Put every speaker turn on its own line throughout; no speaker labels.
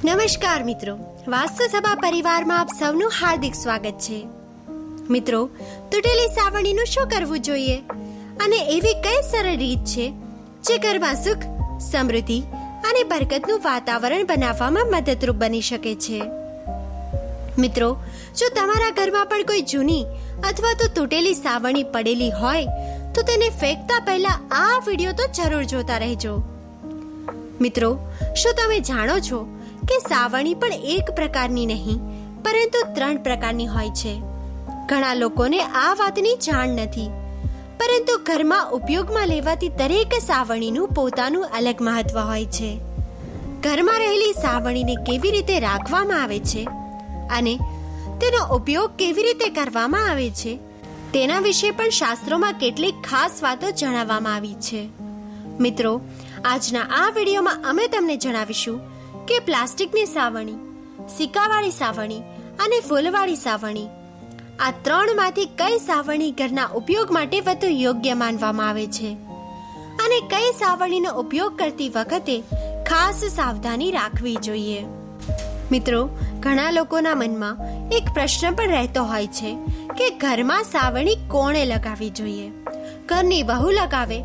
નમસ્કાર મિત્રો, વાસ્તુ સભા પરિવારમાં આપ સૌનું હાર્દિક સ્વાગત છે. મિત્રો, તૂટેલી સાવરણીનું શું કરવું જોઈએ અને એવી કઈ સરળ રીત છે જે ઘરમાં સુખ, સમૃદ્ધિ અને બરકતનું વાતાવરણ બનાવવામાં મદદરૂપ બની શકે છે. મિત્રો, જો તમારા ઘરમાં પણ કોઈ જૂની અથવા તો તૂટેલી સાવરણી પડેલી હોય તો તેને ફેંકતા પહેલા આ વિડીયો તો જરૂર જોતા રહેજો. મિત્રો, શું તમે જાણો છો કે સાવરણી પણ એક પ્રકારની નહીં પરંતુ 3 પ્રકારની હોય છે? ઘણા લોકોને આ વાતની જાણ નથી, પરંતુ ઘરમાં ઉપયોગમાં લેવાતી દરેક સાવરણીનું પોતાનું અલગ મહત્વ હોય છે. ઘરમાં રહેલી સાવરણીને કેવી રીતે રાખવામાં આવે છે અને તેનો ઉપયોગ કેવી રીતે કરવામાં આવે છે તેના વિશે પણ શાસ્ત્રોમાં કેટલીક ખાસ વાતો જણાવવામાં આવી છે. મિત્રો, આજના આ વિડીયોમાં અમે તમને જણાવીશું કે પ્લાસ્ટિકની સાવરણી, સિક્કાવાળી સાવરણી અને ફૂલવાળી સાવરણી, આ 3માંથી કઈ સાવરણી ઘરના ઉપયોગ માટે વધુ યોગ્ય માનવામાં આવે છે અને કઈ સાવરણીનો ઉપયોગ કરતી વખતે ખાસ સાવધાની રાખવી જોઈએ. મિત્રો, ઘણા લોકોના મનમાં એક પ્રશ્ન પણ રહેતો હોય છે કે ઘરમાં સાવરણી કોણે લગાવવી જોઈએ? ઘરની વહુ લગાવે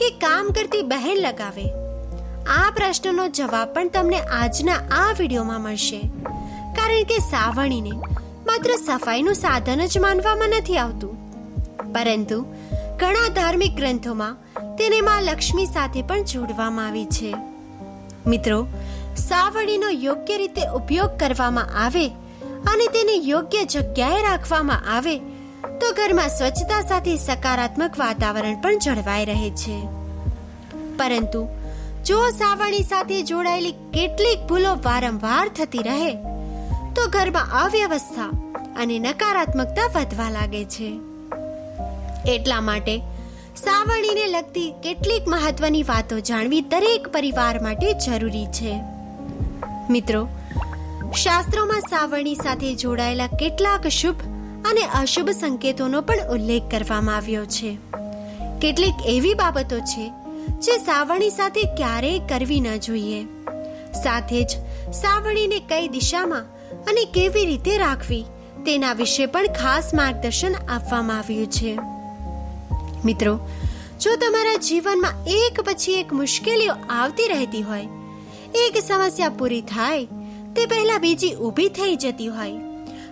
કે કામ કરતી બહેન લગાવે? આ પ્રશ્નનો જવાબ પણ તમને આજના આ વિડીયોમાં મળશે, કારણ કે સાવરણીને માત્ર સફાઈનું સાધન જ માનવામાં નથી આવતું, પરંતુ ઘણા ધાર્મિક ગ્રંથોમાં તેને માં લક્ષ્મી સાથે પણ જોડવામાં આવી છે. મિત્રો, સાવરણીનો યોગ્ય રીતે ઉપયોગ કરવામાં આવે અને તેને યોગ્ય જગ્યાએ રાખવામાં આવે તો ઘરમાં સ્વચ્છતા સાથે સકારાત્મક વાતાવરણ પણ જળવાઈ રહે છે. પરંતુ જો સાવરણી સાથે જોડાયેલી કેટલીક ભૂલો વારંવાર થતી રહે તો ઘરમાં અવ્યવસ્થા અને નકારાત્મકતા વધવા લાગે છે. એટલા માટે સાવરણીને લગતી કેટલીક મહત્વની વાતો જાણવી દરેક પરિવાર માટે જરૂરી છે. મિત્રો, શાસ્ત્રોમાં સાવરણી સાથે જોડાયેલા કેટલાક શુભ અને અશુભ સંકેતોનો પણ ઉલ્લેખ કરવામાં આવ્યો છે. કેટલીક એવી બાબતો છે જે સાવરણી સાથે ક્યારેય કરવી ન જોઈએ. સાથે જ સાવરણીને કઈ દિશામાં અને કેવી રીતે રાખવી તેના વિશે પણ ખાસ માર્ગદર્શન આપવામાં આવ્યું છે. મિત્રો, જો તમારા જીવનમાં એક પછી એક મુશ્કેલીઓ આવતી રહેતી હોય, એક સમસ્યા પૂરી થાય તે પહેલા બીજી ઊભી થઈ જતી હોય,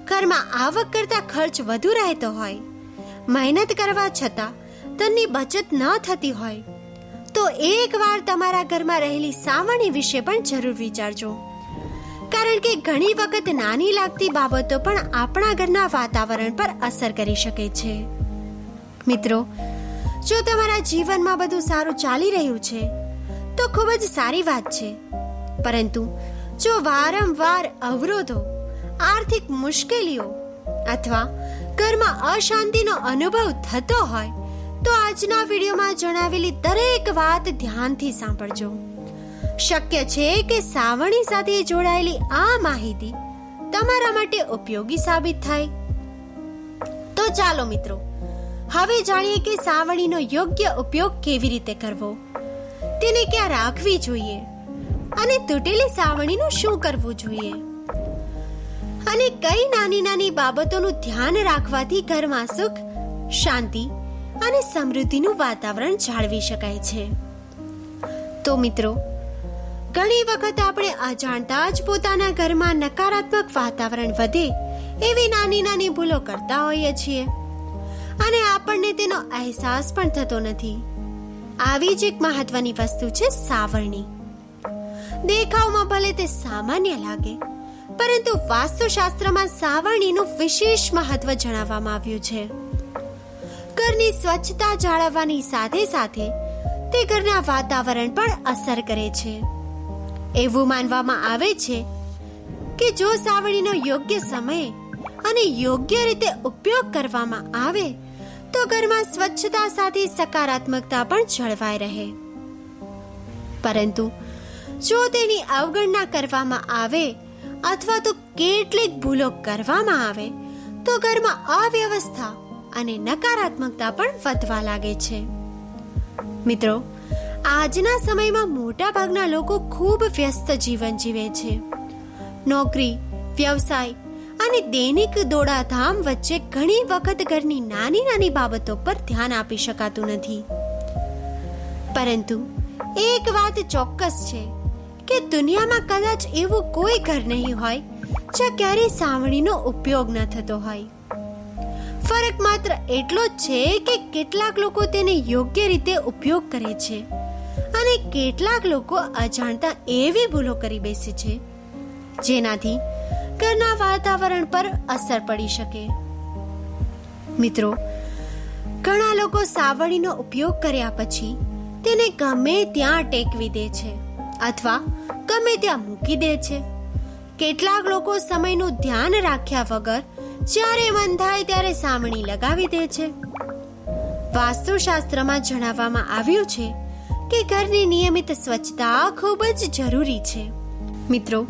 ઘરમાં આવક કરતા ખર્ચ વધુ રહેતો હોય, મહેનત કરવા છતાં ધનની બચત ન થતી હોય, તો એકવાર તમારા ઘરમાં રહેલી સાવરણી વિશે પણ જરૂર વિચારજો, કારણ કે ઘણી વખત નાની લાગતી બાબતો પણ આપણા ઘરના વાતાવરણ પર અસર કરી શકે છે. મિત્રો, જો તમારા જીવનમાં બધું સારું ચાલી રહ્યું છે તો ખૂબ જ સારી વાત છે, પરંતુ જો વારંવાર અવરોધો, આર્થિક મુશ્કેલીઓ અથવા ઘરમાં અશાંતિનો અનુભવ થતો હોય તો આજના વિડીયોમાં જણાવેલી દરેક વાત ધ્યાનથી સાંભળજો. શક્ય છે કે સાવરણી સાથે જોડાયેલી આ માહિતી તમારા માટે ઉપયોગી સાબિત થાય. તો ચાલો મિત્રો, હવે જાણીએ કે સાવરણીનો યોગ્ય ઉપયોગ કેવી રીતે કરવો, તેને ક્યાં રાખવી જોઈએ અને તૂટેલી સાવરણીનું શું કરવું જોઈએ અને કઈ નાની નાની બાબતોનું ધ્યાન રાખવાથી ઘરમાં સુખ, શાંતિ અને સમૃદ્ધિનું વાતાવરણ જાળવી શકાય છે. તો મિત્રો, ઘણી વખત આપણે અજાણતા જ પોતાના ઘરમાં નકારાત્મક વાતાવરણ વધે એવી નાની નાની ભૂલો કરતા હોઈએ છીએ અને આપણને તેનો અહેસાસ પણ થતો નથી. આવી જ એક મહત્વની વસ્તુ છે સાવરણી. દેખાવમાં ભલે તે સામાન્ય લાગે, પરંતુ વાસ્તુશાસ્ત્રમાં સાવરણીનું વિશેષ મહત્વ જણાવવામાં આવ્યું છે. ઘરની સ્વચ્છતા જાળવવાની સાથે સાથે તે ઘરના વાતાવરણ પણ અસર કરે છે. એવું માનવામાં આવે છે કે જો સાવરણીનો યોગ્ય સમયે અને યોગ્ય રીતે ઉપયોગ કરવામાં આવે તો ઘરમાં સ્વચ્છતા સાથે સકારાત્મકતા પણ જળવાઈ રહે. પરંતુ જો તેની અવગણના કરવામાં આવે અથવા તો કેટલીક ભૂલો કરવામાં આવે તો ઘરમાં અવ્યવસ્થા અને નકારાત્મકતા પણ વધવા લાગે છે. મિત્રો, આજના સમયમાં મોટા ભાગના લોકો ખૂબ વ્યસ્ત જીવન જીવે છે નોકરી, વ્યવસાય અને દૈનિક દોડાધામ વચ્ચે ઘણી વખત ઘરની નાની નાની બાબતો પર ધ્યાન આપી શકાતું નથી. પરંતુ એક વાત ચોક્કસ છે કે દુનિયામાં કદાચ એવું કોઈ ઘર નહીં હોય જ્યાં ક્યારેય સાવણીનો ઉપયોગ ન થતો હોય. ફરક માત્ર એટલો જ છે કે કેટલાક લોકો તેને યોગ્ય રીતે ઉપયોગ કરે છે અને કેટલાક લોકો અજાણતા એવી ભૂલો કરી બેસે છે જેનાથી ઘરના વાતાવરણ પર અસર પડી શકે. મિત્રો, ઘણા લોકો સાવણીનો ઉપયોગ કર્યા પછી તેને ગમે ત્યાં ટેકવી દે છે અથવા ગમે ત્યાં મૂકી દે છે. કેટલાક લોકો સમયનું ધ્યાન રાખ્યા વગર જ્યારે મન થાય ત્યારે સાવણી લગાવી દે છે. વાસ્તુશાસ્ત્રમાં જણાવવામાં આવ્યું છે કે ઘરની નિયમિત સ્વચ્છતા ખૂબ જ જરૂરી છે. મિત્રો,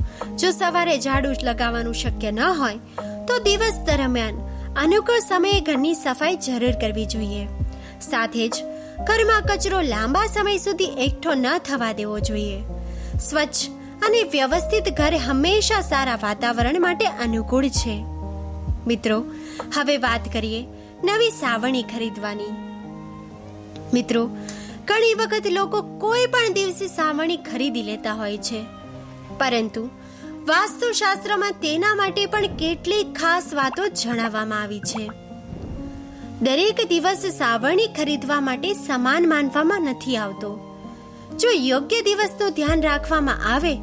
જો સવારે ઝાડુ લગાવવાનું શક્ય ન હોય તો દિવસ દરમિયાન અનુકૂળ સમયે ઘરની સફાઈ જરૂર કરવી જોઈએ. સાથે જ ઘરમાં કચરો લાંબા સમય સુધી એકઠો ન થવા દેવો જોઈએ. સ્વચ્છ અને વ્યવસ્થિત ઘર હંમેશા સારા વાતાવરણ માટે અનુકૂળ છે. મિત્રો, હવે વાત કરીએ નવી સાવણી ખરીદવાની. મિત્રો, ઘણી વખત લોકો કોઈ પણ દિવસે સાવણી ખરીદી લેતા હોય છે, પરંતુ વાસ્તુશાસ્ત્રમાં તેના માટે પણ કેટલીક ખાસ વાતો જણાવવામાં આવી છે. દરેક દિવસ સાવણી ખરીદવા માટે સમાન માનવામાં નથી આવતો. જો યોગ્ય દિવસનું ધ્યાન રાખવામાં આવે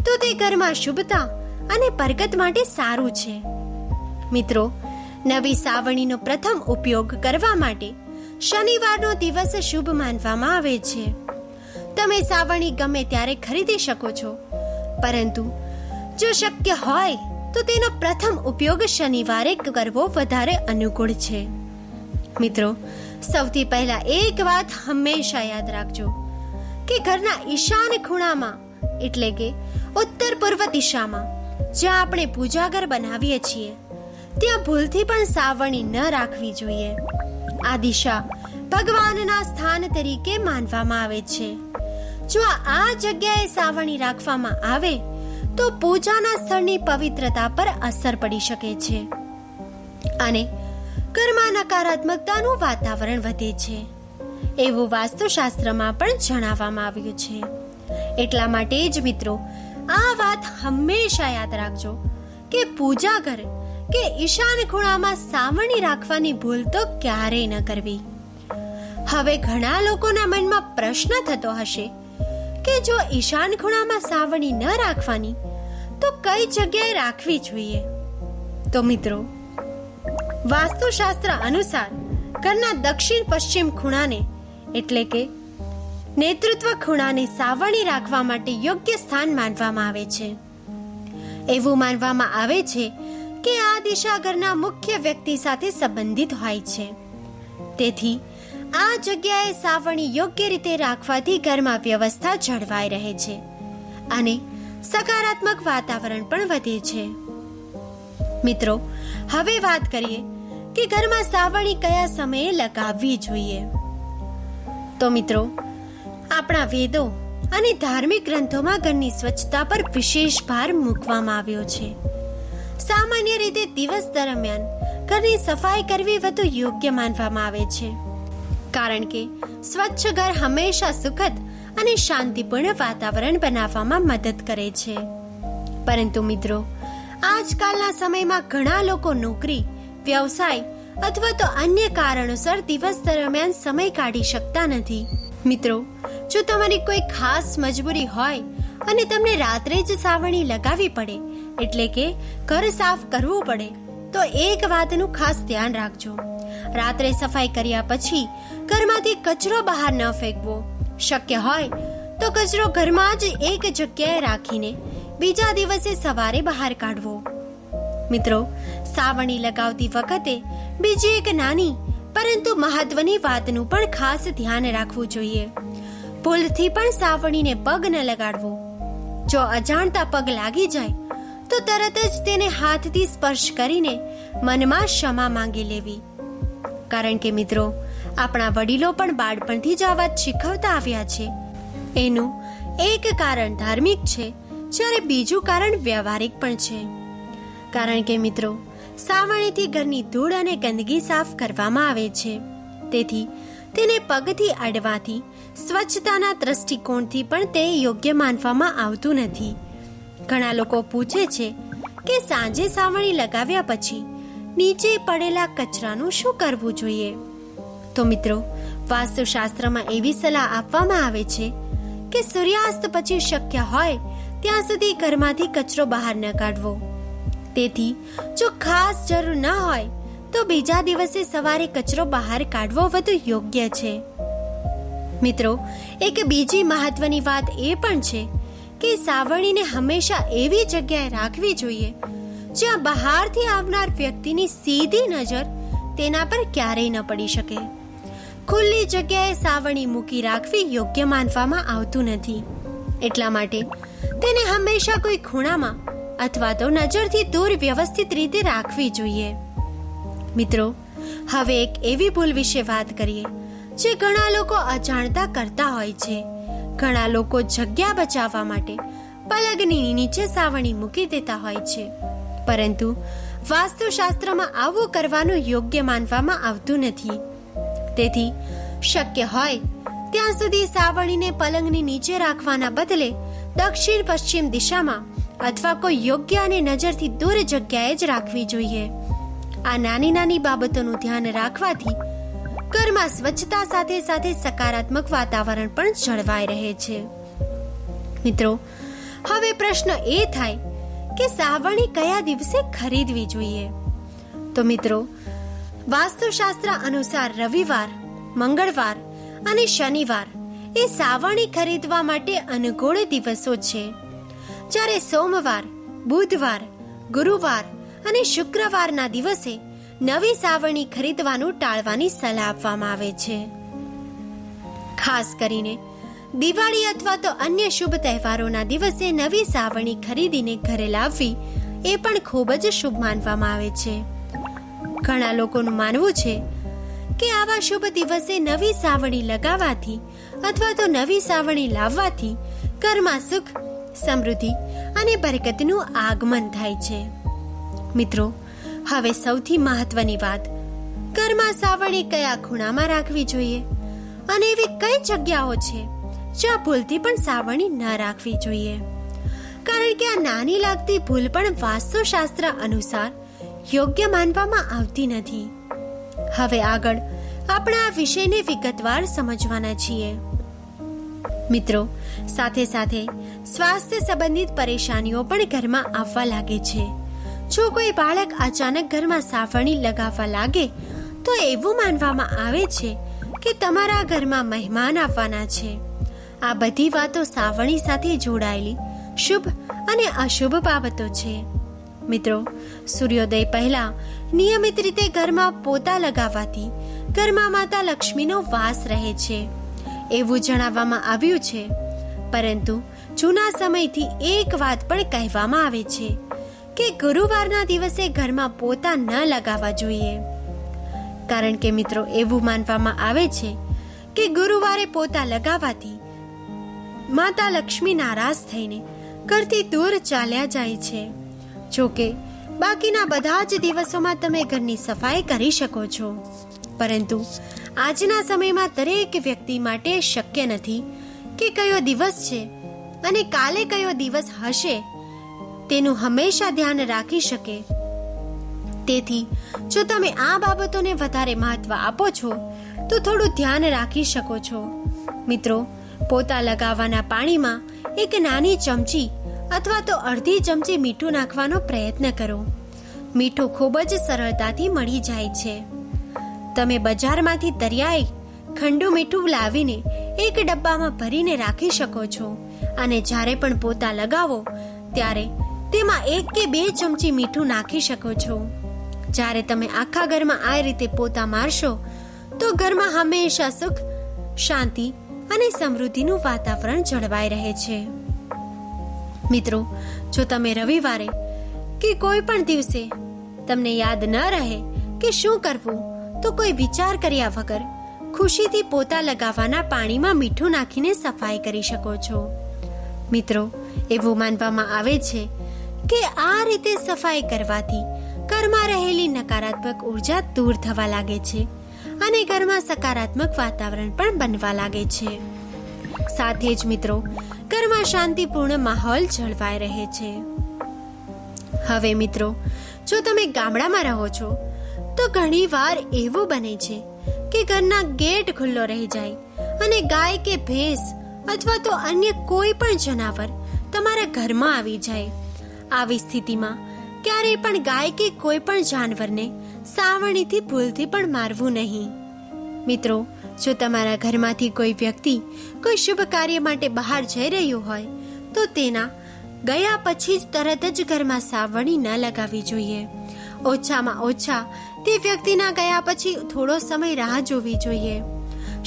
તો તે ઘરમાં શુભતા અને બરકત માટે સારું છે. મિત્રો, નવી સાવણીનો પ્રથમ ઉપયોગ કરવા માટે શનિવારનો દિવસ શુભ માનવામાં આવે છે. તમે સાવણી ગમે ત્યારે ખરીદી શકો છો, પરંતુ જો શક્ય હોય તો તેનો પ્રથમ ઉપયોગ શનિવારે કરવો વધારે અનુકૂળ છે. મિત્રો, સૌથી પહેલા એક વાત હંમેશા યાદ રાખજો કે ઘરના ઈશાન ખૂણામાં એટલે કે ઉત્તર પૂર્વ દિશામાં જ્યાં આપણે પૂજાઘર બનાવીએ છીએ ત્યાં ભૂલથી પણ સાવણી ન રાખવી જોઈએ. આ દિશા ભગવાનના સ્થાન તરીકે માનવામાં આવે છે. જો આ જગ્યાએ સાવણી રાખવામાં આવે તો પૂજાના સ્થળની પવિત્રતા પર અસર પડી શકે છે અને ઘરમાં નકારાત્મકતાનું વાતાવરણ વધે છે એવું વાસ્તુશાસ્ત્રમાં પણ જણાવવામાં આવ્યું છે. એટલા માટે જ મિત્રો, આ વાત હંમેશા યાદ રાખજો કે પૂજા ઘર કે ઈશાન ખૂણામાં સાવણી રાખવાની ભૂલ તો ક્યારેય ન કરવી. હવે ઘણા લોકોના મનમાં પ્રશ્ન થતો હશે કે જો ઈશાન ખૂણામાં સાવણી ન રાખવાની તો કઈ જગ્યાએ રાખવી જોઈએ? તો મિત્રો, વાસ્તુશાસ્ત્ર અનુસાર ઘરના દક્ષિણ પશ્ચિમ ખૂણાને એટલે કે નેતૃત્વ ખૂણાને સાવણી રાખવા માટે યોગ્ય સ્થાન માનવામાં આવે છે. એવું માનવામાં આવે છે કે આ દિશા ઘરના મુખ્ય વ્યક્તિ સાથે સંબંધિત હોય છે. તેથી આ જગ્યાએ સાવણી યોગ્ય રીતે રાખવાથી ઘરમાં વ્યવસ્થા જળવાઈ રહે છે અને સકારાત્મક વાતાવરણ પણ વધે છે. મિત્રો, હવે વાત કરીએ કે ઘરમાં સાવણી કયા સમયે લગાવવી જોઈએ. તો મિત્રો, આપણા વેદો અને ધાર્મિક ગ્રંથોમાં ઘરની સ્વચ્છતા પર વિશેષ ભાર મૂકવામાં આવ્યો છે. સામાન્ય રીતે દિવસ દરમિયાન ઘરની સફાઈ કરવી વધુ યોગ્ય માનવામાં આવે છે, કારણ કે સ્વચ્છ ઘર હંમેશા સુખદ અને શાંતિપૂર્ણ વાતાવરણ બનાવવામાં મદદ કરે છે. પરંતુ મિત્રો, આજકાલના સમયમાં ઘણા લોકો નોકરી, વ્યવસાય અથવા તો અન્ય કારણોસર દિવસ દરમિયાન સમય કાઢી શકતા નથી. મિત્રો, જો તમારી કોઈ ખાસ મજબૂરી હોય અને તમને રાત્રે જ સાવણી લગાવવી પડે એટલે કે ઘર સાફ કરવું પડે તો એક વાતનું ખાસ ધ્યાન રાખજો. રાત્રે સફાઈ કર્યા પછી ઘરમાંથી કચરો બહાર ન ફેંકવો. શક્ય હોય તો કચરો ઘરમાં જ એક જગ્યાએ રાખીને બીજા દિવસે સવારે બહાર કાઢવો. મિત્રો, સાવણી લગાવતી વખતે બીજી એક નાની પરંતુ મહત્વની વાતનું પણ ખાસ ધ્યાન રાખવું જોઈએ. ભૂલથી પણ સાવણીને પગ ન લગાડવો. જો અજાણતા પગ લાગી જાય તો તરત જ તેને હાથથી સ્પર્શ કરીને મનમાં ક્ષમા માંગી લેવી. કારણ કે મિત્રો, આપણા વડીલો પણ બાળપણથી જ આ વાત શીખવતા આવ્યા છે. એનું એક કારણ ધાર્મિક છે, જ્યારે બીજું કારણ વ્યવહારિક પણ છે. કારણ કે મિત્રો, સાવરણીથી ઘરની ધૂળ અને ગંદકી સાફ કરવામાં આવે છે. તેથી તેને પગથી અડવાથી સ્વચ્છતાના દ્રષ્ટિકોણથી પણ તે યોગ્ય માનવામાં આવતું નથી. ઘણા લોકો પૂછે છે કે સાંજે સાવરણી લગાવ્યા પછી નીચે પડેલા કચરાનું શું કરવું જોઈએ? તો મિત્રો, વાસ્તુશાસ્ત્રમાં એવી સલાહ આપવામાં આવે છે કે સૂર્યાસ્ત પછી શક્ય હોય ત્યાં સુધી ઘરમાંથી કચરો બહાર ન કાઢવો. તેથી જો ખાસ જરૂર ન હોય તો બીજા દિવસે સવારે કચરો બહાર કાઢવો વધુ યોગ્ય છે. મિત્રો, એક બીજી મહત્વની વાત એ પણ છે કે સાવરણીને હંમેશા એવી જગ્યાએ રાખવી જોઈએ જ્યાં બહારથી આવનાર વ્યક્તિની સીધી નજર તેના પર ક્યારેય ન પડી શકે. ખુલ્લી જગ્યાએ સાવરણી મૂકી રાખવી યોગ્ય માનવામાં આવતું નથી. એટલા માટે તેને હંમેશા કોઈ ખૂણામાં અથવા તો નજરથી દૂર વ્યવસ્થિત રીતે રાખવી જોઈએ. મિત્રો, હવે એક એવી ભૂલ વિશે વાત કરીએ જે ઘણા લોકો અજાણતા કરતા હોય છે. ઘણા લોકો જગ્યા બચાવવા માટે પલંગની નીચે સાવરણી મૂકી દેતા હોય છે, પરંતુ વાસ્તુશાસ્ત્રમાં આવું કરવાનું યોગ્ય માનવામાં આવતું નથી. તેથી શક્ય હોય ત્યાં સુધી સાવરણીને પલંગની નીચે રાખવાના બદલે દક્ષિણ પશ્ચિમ દિશામાં અથવા કોઈ યોગ્ય અને નજરથી દૂર જગ્યાએ જ રાખવી જોઈએ. આ નાની નાની બાબતોનું ધ્યાન રાખવાથી ઘરમાં સ્વચ્છતા સાથે સાથે સકારાત્મક વાતાવરણ પણ જળવાઈ રહે છે. મિત્રો, હવે પ્રશ્ન એ થાય કે સાવરણી કયા દિવસે ખરીદવી જોઈએ? તો મિત્રો, વાસ્તુશાસ્ત્ર અનુસાર રવિવાર, મંગળવાર અને શનિવાર એ સાવરણી ખરીદવા માટે અનુકૂળ દિવસો છે. જ્યારે સોમવાર, બુધવાર, ગુરુવાર અને શુક્રવારના દિવસે નવી સાવરણી ખરીદવાનું ટાળવાની સલાહ આપવામાં આવે છે. ખાસ કરીને દિવાળી અથવા તો અન્ય શુભ તહેવારોના દિવસે નવી સાવરણી ખરીદીને ઘરે લાવવી એ પણ ખૂબ જ શુભ માનવામાં આવે છે. ઘણા લોકોનું માનવું છે કે આવા શુભ દિવસે નવી સાવરણી લગાવવાથી અથવા તો નવી સાવરણી લાવવાથી ઘરમાં સુખ, સમૃદ્ધિ અને બરકતનું આગમન થાય છે. મિત્રો, હવે સૌથી મહત્વની વાત, ઘરમાં સાવરણી કયા ખૂણામાં રાખવી જોઈએ અને એવી કઈ જગ્યાઓ છે જ્યાં ભૂલથી પણ સાવરણી ન રાખવી જોઈએ. કારણ કે આ નાની લાગતી ભૂલ પણ વાસ્તુશાસ્ત્ર અનુસાર યોગ્ય માનવામાં આવતી નથી. હવે આગળ આપણે આ વિષયને વિગતવાર સમજવાના છીએ. મિત્રો, સાથે સાથે સ્વાસ્થ્ય સંબંધિત પરેશાનીઓ પણ ઘરમાં આવવા લાગે છે. જો કોઈ બાળક અચાનક ઘરમાં સાવરણી લગાવવા લાગે તો એવું માનવામાં આવે છે કે તમારા ઘરમાં મહેમાન આવવાના છે. આ બધી વાતો સાવરણી સાથે જોડાયેલી શુભ અને અશુભ બાબતો છે. મિત્રો, સૂર્યોદય પહેલા નિયમિત રીતે ઘરમાં પોતા લગાવવાથી ઘરમાં માતા લક્ષ્મીનો વાસ રહે છે એવું જણાવવામાં આવ્યું છે. પરંતુ જૂના સમયથી એક વાત પણ કહેવામાં આવે છે કે ગુરુવારના દિવસે ઘરમાં પોતા ન લગાવવા જોઈએ. કારણ કે મિત્રો, એવું માનવામાં આવે છે કે ગુરુવારે પોતા લગાવવાથી માતા લક્ષ્મી નારાજ થઈને ઘરથી દૂર ચાલ્યા જાય છે. જોકે બાકીના બધા જ દિવસોમાં તમે ઘરની સફાઈ કરી શકો છો, પરંતુ આજના સમયમાં દરેક વ્યક્તિ માટે શક્ય નથી કે કયો દિવસ છે અને કાલે કયો દિવસ હશે તેનું હંમેશા ધ્યાન રાખી શકે. તેથી જો તમે આ બાબતોને વધારે મહત્વ આપો છો તો થોડું ધ્યાન રાખી શકો છો. મિત્રો, પોતા લગાવવાના પાણીમાં એક નાની ચમચી અથવા તો અડધી ચમચી મીઠું નાખવાનો પ્રયત્ન કરો. મીઠું ખૂબ જ સરળતાથી મળી જાય છે. તમે બજારમાંથી દરિયાઈ ખંડુ મીઠું લાવીને એક ડબ્બામાં ભરીને રાખી શકો છો અને જ્યારે પણ પોતા લગાવો ત્યારે તેમાં 1 કે 2 ચમચી મીઠું નાખી શકો છો. જ્યારે તમે આખા ઘરમાં આ રીતે પોતા મારશો તો ઘરમાં હંમેશા સુખ, શાંતિ અને સમૃદ્ધિનું વાતાવરણ જળવાઈ રહે છે. મિત્રો, જો તમે રવિવારે કે કોઈ પણ દિવસે તમને યાદ ન રહે કે શું કરવું તો કોઈ વિચાર કર્યા વગર ખુશીથી પોતા લગાવવાના પાણીમાં મીઠું નાખીને સફાઈ કરી શકો છો. મિત્રો, એવું માનવામાં આવે છે કે આ રીતે સફાઈ કરવાથી ઘરમાં રહેલી નકારાત્મક ઉર્જા દૂર થવા લાગે છે અને ઘરમાં સકારાત્મક વાતાવરણ પણ બનવા લાગે છે. સાથે જ મિત્રો, ઘરમાં શાંતિપૂર્ણ માહોલ જળવાઈ રહે છે. હવે મિત્રો, જો તમે ગામડામાં રહો છો તો ઘણી વાર એવું બને છે કે ઘરના ગેટ ખુલ્લો રહી જાય અને ગાય કે ભેંસ અથવા તો અન્ય કોઈ પણ જનાવર તમારા ઘરમાં આવી જાય. આવી સ્થિતિમાં ક્યારેય પણ ગાય કે કોઈ પણ જાનવરને સાવરણીથી ભૂલથી પણ મારવું નહીં. મિત્રો, જો તમારા ઘરમાંથી કોઈ વ્યક્તિ કોઈ શુભ કાર્ય માટે બહાર જઈ રહ્યું હોય તો તેના ગયા પછી જ તરત જ ઘરમાં સાવરણી ન લગાવવી જોઈએ. ઓછામાં ઓછા તે વ્યક્તિના ગયા પછી થોડો સમય રાહ જોવી જોઈએ.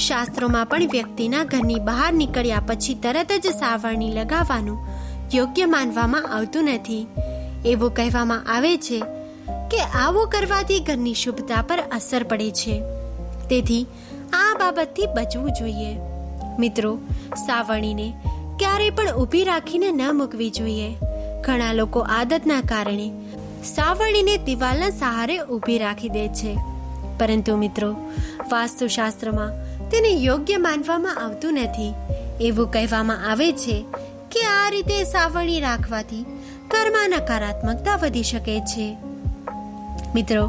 શાસ્ત્રોમાં પણ વ્યક્તિના ઘરની બહાર નીકળ્યા પછી તરત જ સાવરણી લગાવવાનું યોગ્ય માનવામાં આવતું નથી. એવું કહેવામાં આવે છે કે આવું કરવાથી ઘરની શુભતા પર અસર પડે છે. તેથી આ બાબતથી બચવું જોઈએ. મિત્રો, સાવરણીને ક્યારેય પણ ઊભી રાખીને ન મૂકવી જોઈએ. ઘણા લોકો આદતના કારણે સાવરણીને દિવાલના સહારે ઊભી રાખી દે છે, પરંતુ મિત્રો, વાસ્તુશાસ્ત્રમાં તેને યોગ્ય માનવામાં આવતું નથી. એવું કહેવામાં આવે છે કે આ રીતે સાવરણી રાખવાથી ઘરમાં નકારાત્મકતા વધી શકે છે. મિત્રો,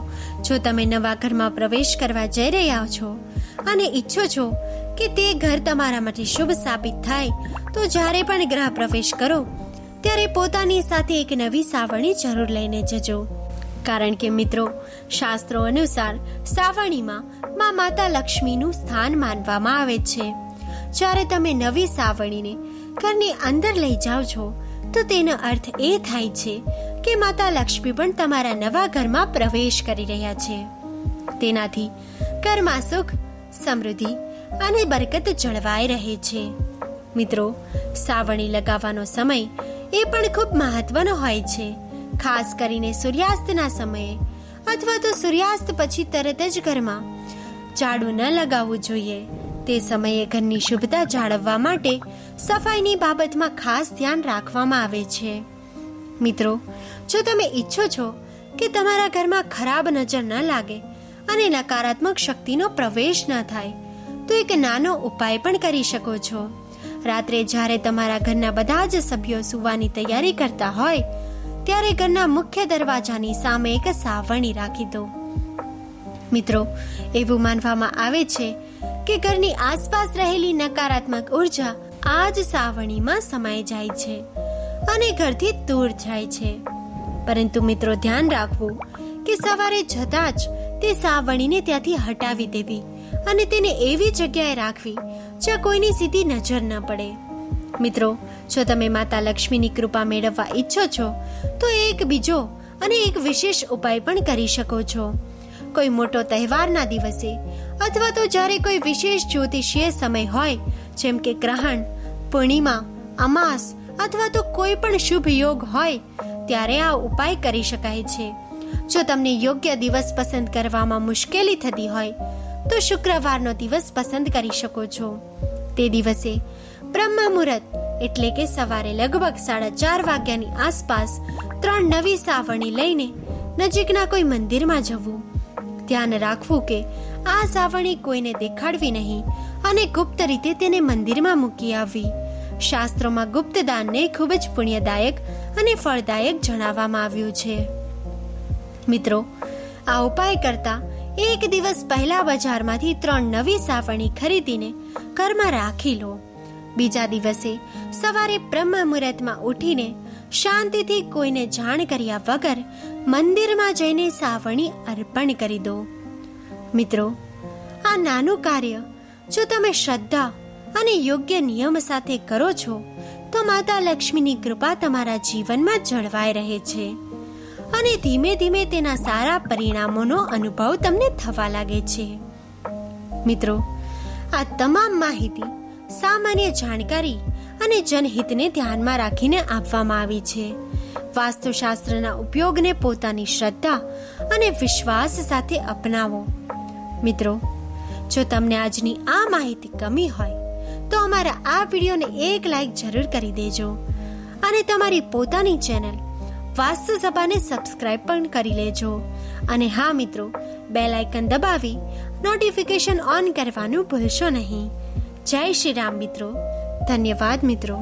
જો તમે નવા ઘરમાં પ્રવેશ કરવા જઈ રહ્યા છો અને ઈચ્છો છો કે તે ઘર તમારા માટે શુભ સાબિત થાય, તો જ્યારે પણ ગ્રહ પ્રવેશ કરો ત્યારે પોતાની સાથે એક નવી સાવરણી જરૂર લઈને જજો. કારણ કે મિત્રો, શાસ્ત્રો અનુસાર સાવરણીમાં માં માતા લક્ષ્મીનું સ્થાન માનવામાં આવે છે. જ્યારે તમે નવી સાવરણીને ઘરની અંદર લઈ જાઓ છો તો તેનો અર્થ એ થાય છે કે માતા લક્ષ્મી પણ તમારા નવા ઘરમાં પ્રવેશ કરી રહ્યા છે. તેનાથી ઘરમાં સુખ, સમૃદ્ધિ અને બરકત જળવાઈ રહે છે. મિત્રો, સાવરણી લગાવવાનો સમય એ પણ ખૂબ મહત્વનો હોય છે. ખાસ કરીને સૂર્યાસ્તના સમયે અથવા તો સૂર્યાસ્ત પછી તરત જ ઘરમાં ઝાડુ ન લગાવવું જોઈએ. તે સમયે ઘરની શુભતા જાળવવા માટે સફાઈની બાબતમાં ખાસ ધ્યાન રાખવામાં આવે છે. મિત્રો, જો તમે ઈચ્છો છો કે તમારા ઘરમાં ખરાબ નજર ન લાગે અને નકારાત્મક શક્તિનો પ્રવેશ ન થાય, તો એક નાનો ઉપાય પણ કરી શકો છો. રાત્રે જ્યારે તમારા ઘરના બધા જ સભ્યો સૂવાની તૈયારી કરતા હોય ત્યારે ઘરના મુખ્ય દરવાજાની સામે એક સાવરણી રાખી દો. મિત્રો, એવું માનવામાં આવે છે કે ઘરની આસપાસ રહેલી નકારાત્મક ઉર્જા આ જ સાવરણીમાં સમાઈ જાય છે અને ઘરથી દૂર જાય છે. પરંતુ મિત્રો, ધ્યાન રાખવું કે સવારે જતાં જ તે સાવરણીને ત્યાંથી હટાવી દેવી અને તેને એવી જગ્યાએ રાખવી જ્યાં કોઈની સીધી નજર ન પડે. મિત્રો, જો તમે માતા લક્ષ્મીની કૃપા મેળવવા ઈચ્છો છો તો એક બીજો અને એક વિશેષ ઉપાય પણ કરી શકો છો. કોઈ મોટો તહેવારના દિવસે અથવા તો જ્યારે કોઈ વિશેષ જ્યોતિષીય સમય હોય, જેમ કે ગ્રહણ, પૂર્ણિમા, અમાસ અથવા તો કોઈ પણ શુભ યોગ હોય, ત્યારે આ ઉપાય કરી શકાય છે. જો તમને યોગ્ય દિવસ પસંદ કરવામાં મુશ્કેલી થતી હોય તો શુક્રવારનો દિવસ પસંદ કરી શકો છો. તે દિવસે બ્રહ્મ મુહૂર્ત એટલે કે સવારે લગભગ 4:30 વાગ્યાની આસપાસ 3 નવી સાવરણી લઈને નજીકના કોઈ મંદિરમાં જવું. ધ્યાન રાખવું કે આ સાવરણી કોઈને દેખાડવી નહીં અને ગુપ્ત રીતે તેને મંદિરમાં મૂકી આવવી. શાસ્ત્રોમાં ગુપ્તદાનને ખૂબ જ પુણ્યદાયક અને ફળદાયક જણાવવામાં આવ્યું છે. મિત્રો, આ ઉપાય કરતા એક દિવસ પહેલા બજારમાંથી 3 નવી સાવરણી ખરીદીને ઘરમાં રાખી લો. બીજા દિવસે સવારે બ્રહ્મ મુહૂર્તમાં ઉઠીને શાંતિથી કોઈને જાણ કર્યા વગર મંદિરમાં જઈને સાવરણી અર્પણ કરી દો. મિત્રો, આ નાનું કાર્ય જો તમે શ્રદ્ધા અને યોગ્ય નિયમ સાથે કરો છો તો માતા લક્ષ્મીની કૃપા તમારા જીવનમાં જળવાઈ રહે છે અને ધીમે ધીમે તેના સારા પરિણામોનો અનુભવ તમને થવા લાગે છે. મિત્રો, આ તમામ માહિતી સામાન્ય જાણકારી અને જનહિતને ધ્યાનમાં રાખીને આપવામાં આવી છે. વાસ્તુશાસ્ત્રના ઉપયોગને પોતાની શ્રદ્ધા અને વિશ્વાસ સાથે અપનાવો. મિત્રો, જો તમને આજની આ માહિતી ગમી હોય તો અમારા આ વિડીયોને એક લાઈક જરૂર કરી દેજો અને તમારી પોતાની ચેનલ વાસ્તુ સભાને સબસ્ક્રાઇબ પણ કરી લેજો. અને હા મિત્રો, બેલ આઇકન દબાવી નોટિફિકેશન ઓન કરવાનું ભૂલશો નહીં. જય શ્રી રામ મિત્રો. ધન્યવાદ મિત્રો.